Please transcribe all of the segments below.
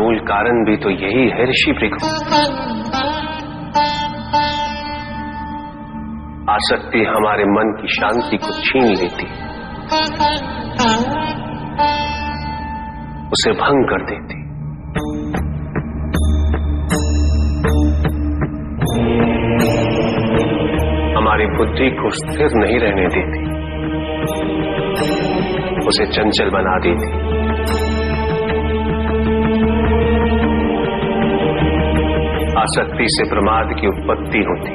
मूल कारण भी तो यही है ऋषि भृगु। आसक्ति हमारे मन की शांति को छीन लेती, उसे भंग कर देती। हमारी बुद्धि को स्थिर नहीं रहने देती, उसे चंचल बना देती। आसक्ति से प्रमाद की उत्पत्ति होती,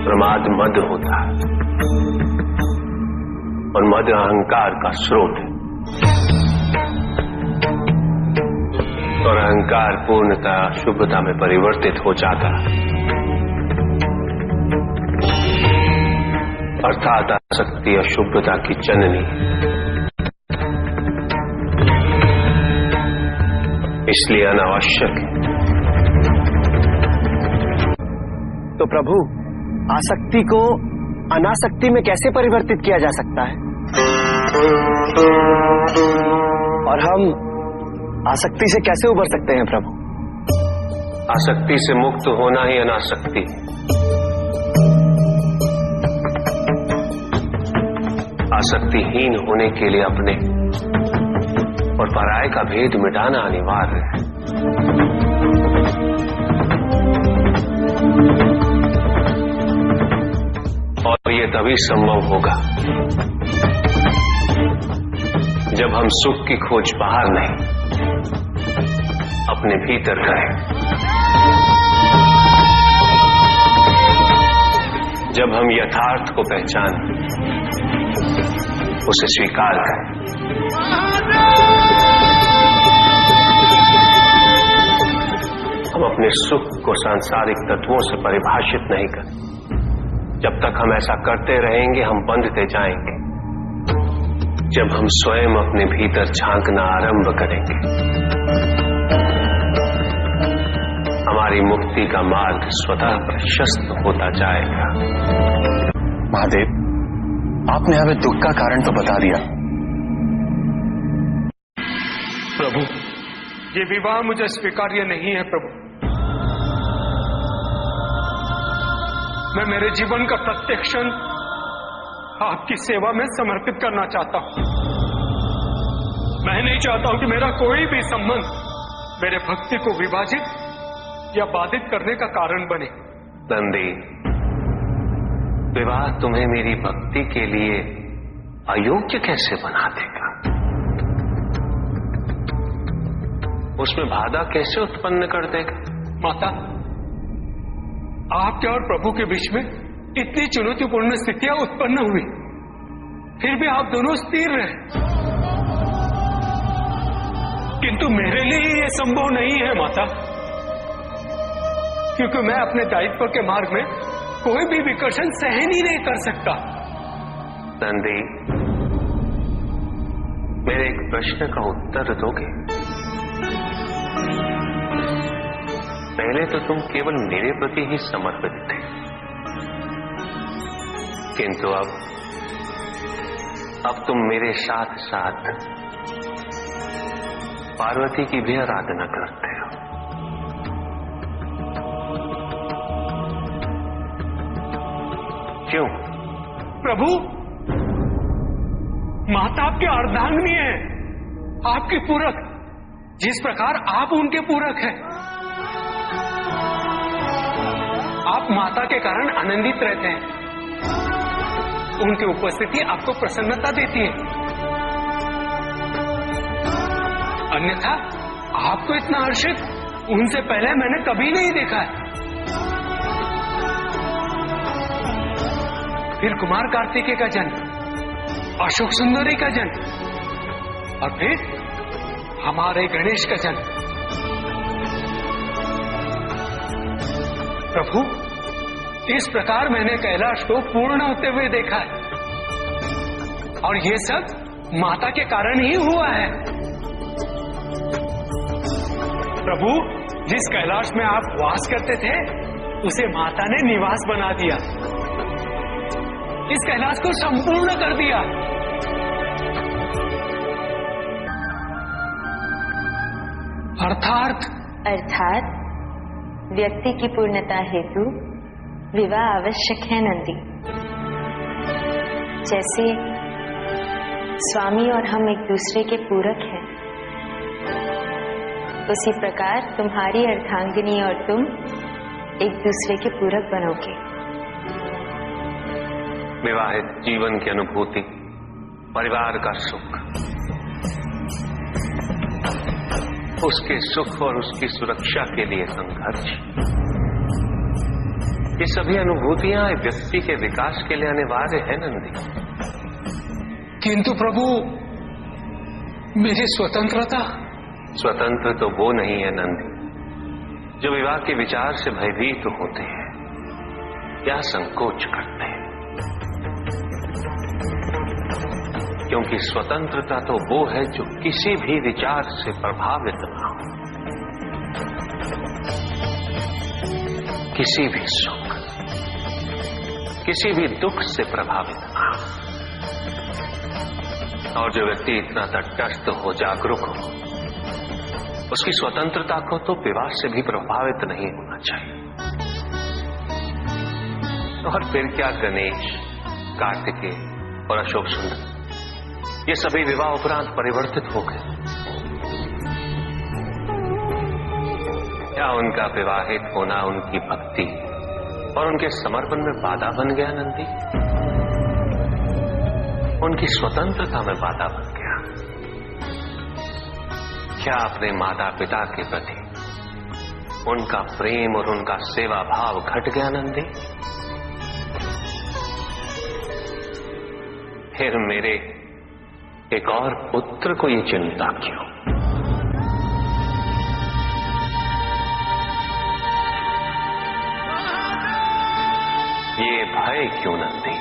प्रमाद मद होता है और मद अहंकार का स्रोत है, और अहंकार पूर्णतः शुभता में परिवर्तित हो जाता है, अर्थात आसक्ति अशुभता की जननी। इसलिए अनावश्यक है। तो प्रभु, आसक्ति को अनासक्ति में कैसे परिवर्तित किया जा सकता है? और हम आसक्ति से कैसे उबर सकते हैं प्रभु? आसक्ति से मुक्त होना ही अनासक्ति है। आसक्तिहीन होने के लिए अपने और पराये का भेद मिटाना अनिवार्य है। और ये तभी संभव होगा जब हम सुख की खोज बाहर नहीं, अपने भीतर करें। जब हम यथार्थ को पहचानें, उसे स्वीकार करें। हम अपने सुख को सांसारिक तत्वों से परिभाषित नहीं करें। जब तक हम ऐसा करते रहेंगे, हम बंधते जाएंगे। जब हम स्वयं अपने भीतर झांकना आरंभ करेंगे, हमारी मुक्ति का मार्ग स्वतः प्रशस्त होता जाएगा। महादेव, आपने हमें दुख का कारण तो बता दिया। प्रभु, ये विवाह मुझे स्वीकार्य नहीं है प्रभु। मैं मेरे जीवन का प्रत्येक क्षण आपकी सेवा में समर्पित करना चाहता हूं। मैं नहीं चाहता हूं कि मेरा कोई भी संबंध मेरे भक्ति को विभाजित या बाधित करने का कारण बने। नंदी, विवाह तुम्हें मेरी भक्ति के लिए अयोग्य कैसे बना देगा? उसमें बाधा कैसे उत्पन्न कर देगा? माता, आपके और प्रभु के बीच में इतनी चुनौतीपूर्ण स्थितियां उत्पन्न हुई, फिर भी आप दोनों स्थिर रहे। किंतु मेरे लिए यह संभव नहीं है माता, क्योंकि मैं अपने दायित्व के मार्ग में कोई भी विकर्षण सहन ही नहीं कर सकता। नंदी, मेरे एक प्रश्न का उत्तर दोगे? पहले तो तुम केवल मेरे प्रति ही समर्पित थे, किंतु अब तुम मेरे साथ साथ पार्वती की भी आराधना करते हो। क्यों? प्रभु, माता आपके अर्धांगिनी है, आपकी पूरक, जिस प्रकार आप उनके पूरक हैं। आप माता के कारण आनंदित रहते हैं, उनकी उपस्थिति आपको प्रसन्नता देती है। अन्यथा आपको इतना हर्षित उनसे पहले मैंने कभी नहीं देखा है। फिर कुमार कार्तिकेय का जन्म, अशोक सुंदरी का जन्म, और फिर हमारे गणेश का जन्म। प्रभु, इस प्रकार मैंने कैलाश को पूर्ण होते हुए देखा है, और ये सब माता के कारण ही हुआ है। प्रभु, जिस कैलाश में आप वास करते थे, उसे माता ने निवास बना दिया, इस कैलाश को संपूर्ण कर दिया। अर्थात व्यक्ति की पूर्णता हेतु विवाह आवश्यक है नंदी। जैसे स्वामी और हम एक दूसरे के पूरक हैं, उसी प्रकार तुम्हारी अर्धांगिनी और तुम एक दूसरे के पूरक बनोगे। विवाहित जीवन की अनुभूति, परिवार का सुख, उसके सुख और उसकी सुरक्षा के लिए संघर्ष, ये सभी अनुभूतियां व्यक्ति के विकास के लिए अनिवार्य है नंदी। किंतु प्रभु, मेरी स्वतंत्र तो वो नहीं है नंदी जो विवाह के विचार से भयभीत होते हैं या संकोच करते हैं, क्योंकि स्वतंत्रता तो वो है जो किसी भी विचार से प्रभावित ना हो, किसी भी सुख, किसी भी दुख से प्रभावित ना हो। और जो व्यक्ति इतना तटस्थ हो, जागरूक हो, उसकी स्वतंत्रता को तो विवाह से भी प्रभावित नहीं होना चाहिए। और फिर क्या गणेश, कार्तिकेय और अशोक सुंदर, ये सभी विवाह उपरांत परिवर्तित हो गए। क्या उनका विवाहित होना उनकी भक्ति और उनके समर्पण में बाधा बन गया नंदी? उनकी स्वतंत्रता में बाधा बन गया? क्या अपने माता पिता के प्रति उनका प्रेम और उनका सेवा भाव घट गया नंदी? फिर मेरे एक और पुत्र को ये चिंता क्यों? ये भय क्यों नंदी?